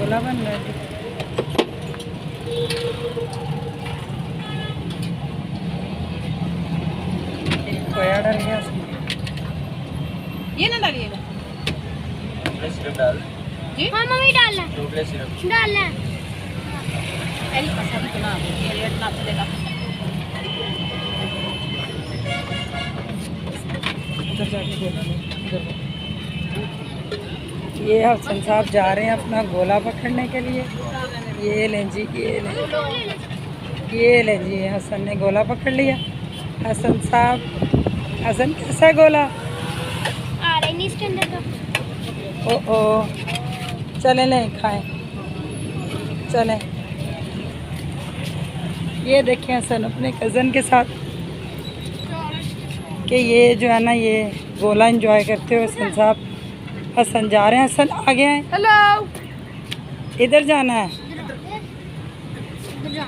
गोला बन रहा है। खोया डल गया उसमें। ये ना डालिएगा सिरप डाल जी। हाँ मम्मी डालना चॉकलेट सिरप डालना। पहले पसंद ना ये रेट ना चलेगा। उधर जाके गोला लो, इधर लो। ये हसन साहब जा रहे हैं अपना गोला पकड़ने के लिए। ये लें जी, ये लें जी, हसन ने गोला पकड़ लिया। हसन साहब, हसन कैसा है गोला? आ रही नहीं इसके अंदर तो। ओ चलें लें खाएं, चलें। ये देखें हसन अपने कज़न के साथ कि ये जो है ना ये गोला एंजॉय करते हुए हसन साहब। हसन जा रहे हैं, हसन आ गए हैं। हेलो इधर जाना है। इधर जा।